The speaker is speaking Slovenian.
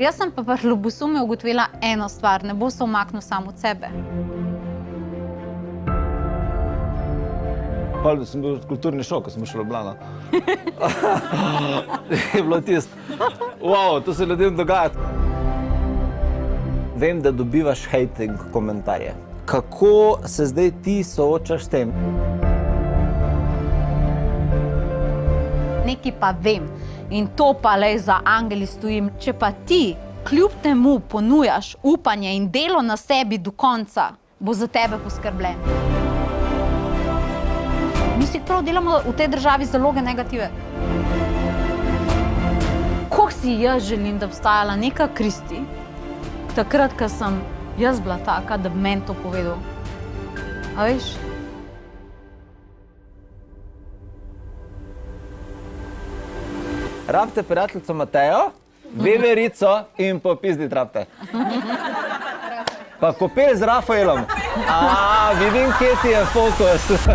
Jaz sem pa pri ljubosumju ugotovila eno stvar, ne bo se umaknil sam od sebe. Pa sem bil kulturni šok, ko sem šel v Ljubljano. Je bilo tisto, wow, to se ljudem dogaja. Vem, da dobivaš hejting komentarje. Kako se zdaj ti soočaš s tem? Nekaj pa vem in to pa lej za angeli stojim. Če pa ti kljub temu ponujaš upanje in delo na sebi do konca, bo za tebe poskrbljen. Mi si prav delamo v tej državi zaloge negative. Kako si jaz želim, da obstajala neka Kristi, takrat, ko sem jaz bila taka, da bi meni to povedal. A veš? Rabite prijateljico Matejo, veverico in popizdit rabite. Pa kopel z Rafaelom. Vidim, kje ti je fokus.